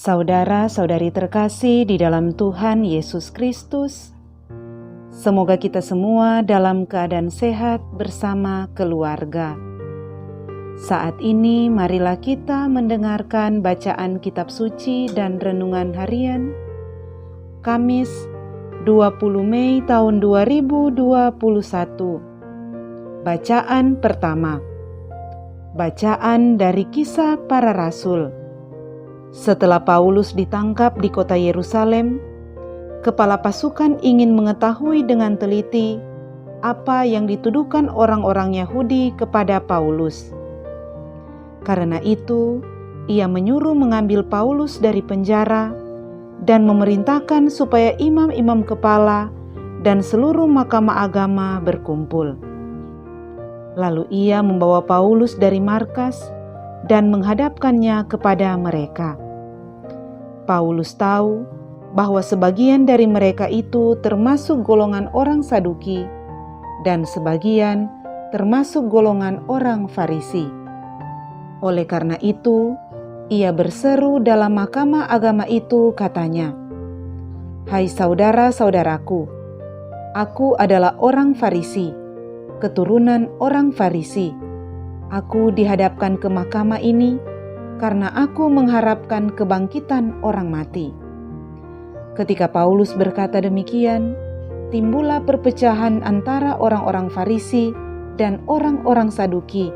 Saudara-saudari terkasih di dalam Tuhan Yesus Kristus, semoga kita semua dalam keadaan sehat bersama keluarga. Saat ini marilah kita mendengarkan bacaan kitab suci dan renungan harian Kamis 20 Mei tahun 2021. Bacaan pertama. Bacaan dari Kisah Para Rasul. Setelah Paulus ditangkap di kota Yerusalem, kepala pasukan ingin mengetahui dengan teliti apa yang dituduhkan orang-orang Yahudi kepada Paulus. Karena itu, ia menyuruh mengambil Paulus dari penjara dan memerintahkan supaya imam-imam kepala dan seluruh mahkamah agama berkumpul. Lalu ia membawa Paulus dari markas dan menghadapkannya kepada mereka. Paulus tahu bahwa sebagian dari mereka itu termasuk golongan orang Saduki dan sebagian termasuk golongan orang Farisi. Oleh karena itu, ia berseru dalam mahkamah agama itu, katanya, "Hai saudara-saudaraku, aku adalah orang Farisi, keturunan orang Farisi. Aku dihadapkan ke mahkamah ini karena aku mengharapkan kebangkitan orang mati." Ketika Paulus berkata demikian, timbullah perpecahan antara orang-orang Farisi dan orang-orang Saduki,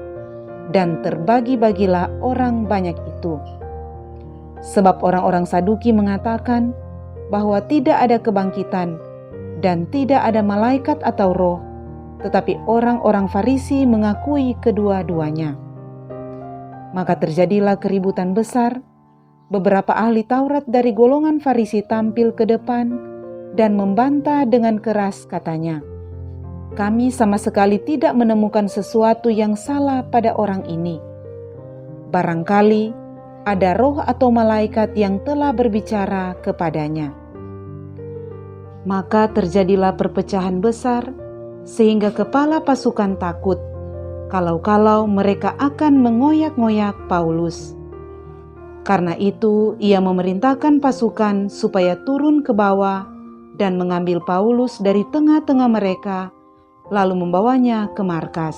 dan terbagi-bagilah orang banyak itu. Sebab orang-orang Saduki mengatakan bahwa tidak ada kebangkitan dan tidak ada malaikat atau roh, tetapi orang-orang Farisi mengakui kedua-duanya. Maka terjadilah keributan besar. Beberapa ahli Taurat dari golongan Farisi tampil ke depan dan membantah dengan keras, katanya, "Kami sama sekali tidak menemukan sesuatu yang salah pada orang ini. Barangkali ada roh atau malaikat yang telah berbicara kepadanya." Maka terjadilah perpecahan besar, sehingga kepala pasukan takut kalau-kalau mereka akan mengoyak-ngoyak Paulus. Karena itu ia memerintahkan pasukan supaya turun ke bawah dan mengambil Paulus dari tengah-tengah mereka, lalu membawanya ke markas.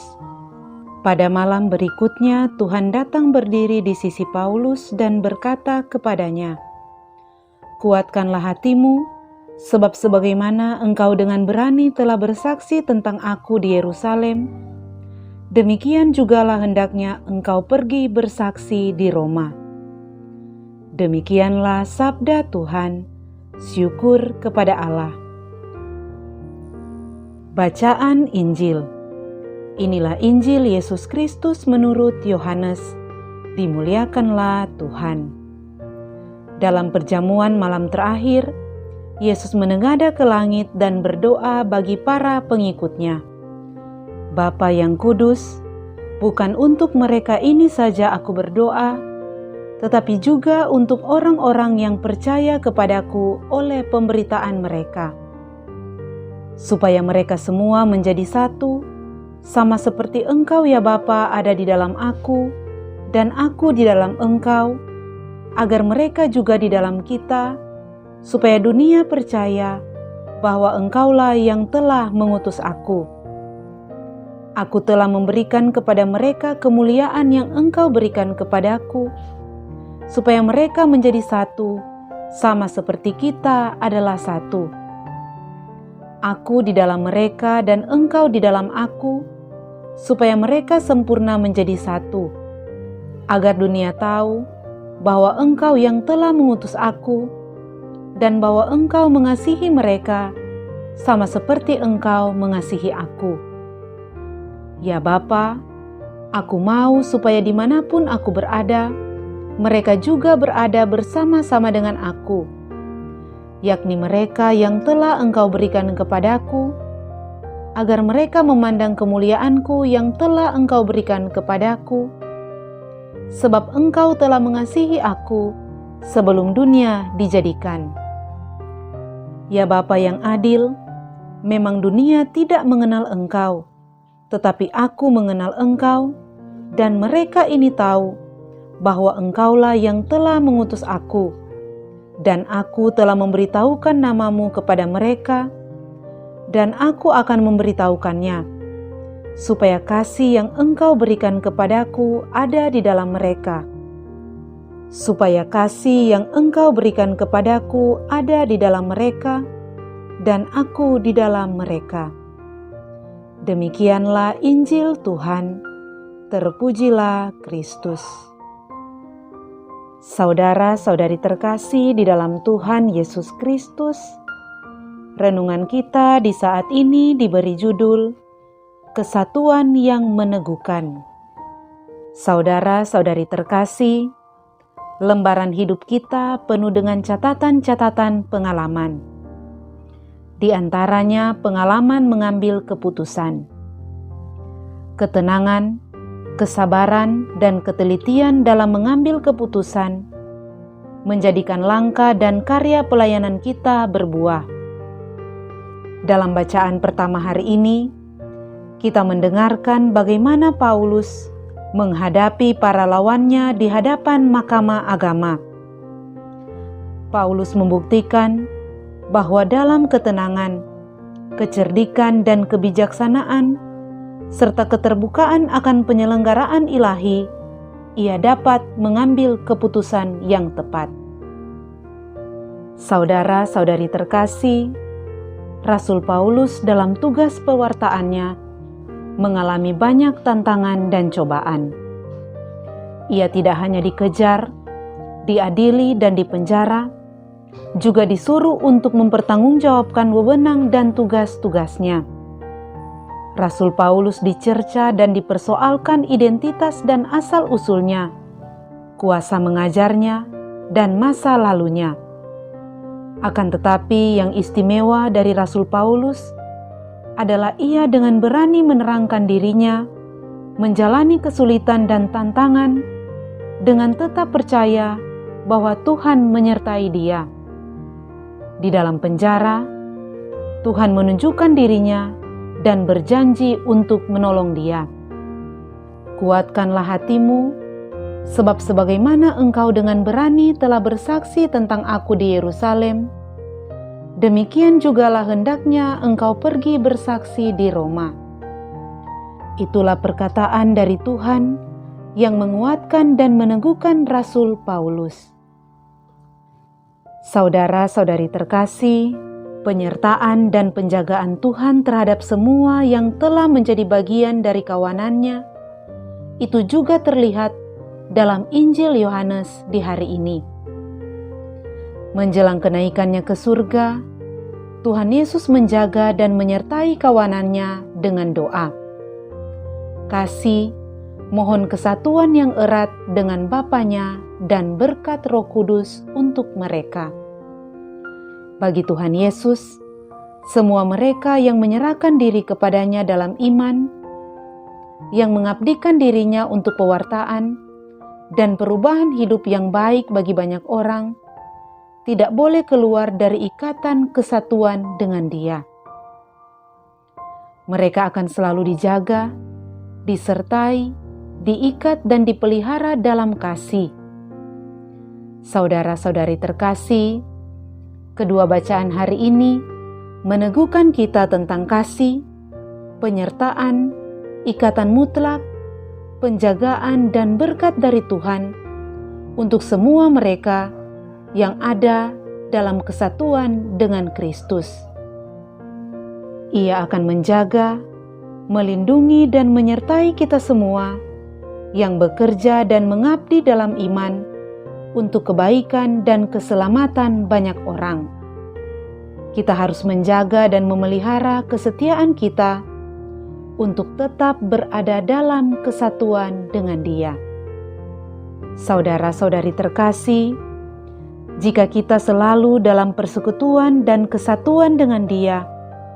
Pada malam berikutnya Tuhan datang berdiri di sisi Paulus dan berkata kepadanya, "Kuatkanlah hatimu, sebab sebagaimana engkau dengan berani telah bersaksi tentang aku di Yerusalem, demikian jugalah hendaknya engkau pergi bersaksi di Roma." Demikianlah sabda Tuhan. Syukur kepada Allah. Bacaan Injil. Inilah Injil Yesus Kristus menurut Yohanes. Dimuliakanlah Tuhan. Dalam perjamuan malam terakhir, Yesus menengadah ke langit dan berdoa bagi para pengikutnya. "Bapa yang kudus, bukan untuk mereka ini saja aku berdoa, tetapi juga untuk orang-orang yang percaya kepadaku oleh pemberitaan mereka, supaya mereka semua menjadi satu, sama seperti Engkau ya Bapa ada di dalam aku, dan aku di dalam Engkau, agar mereka juga di dalam kita, supaya dunia percaya bahwa Engkaulah yang telah mengutus aku. Aku telah memberikan kepada mereka kemuliaan yang Engkau berikan kepadaku, supaya mereka menjadi satu, sama seperti kita adalah satu. Aku di dalam mereka dan Engkau di dalam aku, supaya mereka sempurna menjadi satu, agar dunia tahu bahwa Engkau yang telah mengutus aku, dan bahwa Engkau mengasihi mereka, sama seperti Engkau mengasihi aku. Ya Bapa, aku mau supaya dimanapun aku berada, mereka juga berada bersama-sama dengan aku, yakni mereka yang telah Engkau berikan kepadaku, agar mereka memandang kemuliaanku yang telah Engkau berikan kepadaku, sebab Engkau telah mengasihi aku sebelum dunia dijadikan. Ya Bapa yang adil, memang dunia tidak mengenal Engkau, tetapi aku mengenal Engkau, dan mereka ini tahu bahwa Engkaulah yang telah mengutus aku, dan aku telah memberitahukan namamu kepada mereka, dan aku akan memberitahukannya, supaya kasih yang engkau berikan kepadaku ada di dalam mereka. Supaya kasih yang engkau berikan kepadaku ada di dalam mereka, dan aku di dalam mereka. Demikianlah Injil Tuhan. Terpujilah Kristus. Saudara-saudari terkasih di dalam Tuhan Yesus Kristus, renungan kita di saat ini diberi judul Kesatuan yang Meneguhkan. Saudara-saudari terkasih, lembaran hidup kita penuh dengan catatan-catatan pengalaman. Di antaranya pengalaman mengambil keputusan, ketenangan, kesabaran, dan ketelitian dalam mengambil keputusan menjadikan langkah dan karya pelayanan kita berbuah. Dalam bacaan pertama hari ini, kita mendengarkan bagaimana Paulus menghadapi para lawannya di hadapan Mahkamah Agama. Paulus membuktikan bahwa dalam ketenangan, kecerdikan, dan kebijaksanaan, serta keterbukaan akan penyelenggaraan ilahi, ia dapat mengambil keputusan yang tepat. Saudara-saudari terkasih, Rasul Paulus dalam tugas pewartaannya mengalami banyak tantangan dan cobaan. Ia tidak hanya dikejar, diadili dan dipenjara, juga disuruh untuk mempertanggungjawabkan wewenang dan tugas-tugasnya. Rasul Paulus dicerca dan dipersoalkan identitas dan asal-usulnya, kuasa mengajarnya, dan masa lalunya. Akan tetapi yang istimewa dari Rasul Paulus adalah ia dengan berani menerangkan dirinya, menjalani kesulitan dan tantangan, dengan tetap percaya bahwa Tuhan menyertai dia. Di dalam penjara, Tuhan menunjukkan dirinya dan berjanji untuk menolong dia. Kuatkanlah hatimu, sebab sebagaimana engkau dengan berani telah bersaksi tentang aku di Yerusalem, demikian jugalah hendaknya engkau pergi bersaksi di Roma. Itulah perkataan dari Tuhan yang menguatkan dan meneguhkan Rasul Paulus. Saudara-saudari terkasih, penyertaan dan penjagaan Tuhan terhadap semua yang telah menjadi bagian dari kawanannya, itu juga terlihat dalam Injil Yohanes di hari ini. Menjelang kenaikannya ke surga, Tuhan Yesus menjaga dan menyertai kawanannya dengan doa. Kasih, mohon kesatuan yang erat dengan Bapa-Nya dan berkat Roh Kudus untuk mereka. Bagi Tuhan Yesus, semua mereka yang menyerahkan diri kepadanya dalam iman, yang mengabdikan dirinya untuk pewartaan dan perubahan hidup yang baik bagi banyak orang, tidak boleh keluar dari ikatan kesatuan dengan Dia. Mereka akan selalu dijaga, disertai, diikat dan dipelihara dalam kasih. Saudara-saudari terkasih, kedua bacaan hari ini meneguhkan kita tentang kasih, penyertaan, ikatan mutlak, penjagaan dan berkat dari Tuhan untuk semua mereka yang ada dalam kesatuan dengan Kristus. Ia akan menjaga, melindungi dan menyertai kita semua yang bekerja dan mengabdi dalam iman untuk kebaikan dan keselamatan banyak orang. Kita harus menjaga dan memelihara kesetiaan kita untuk tetap berada dalam kesatuan dengan Dia. Saudara-saudari terkasih, jika kita selalu dalam persekutuan dan kesatuan dengan Dia,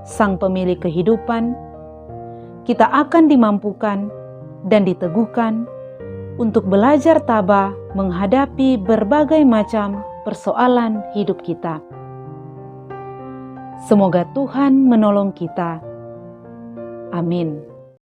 Sang Pemilik kehidupan, kita akan dimampukan dan diteguhkan untuk belajar tabah menghadapi berbagai macam persoalan hidup kita. Semoga Tuhan menolong kita. Amin.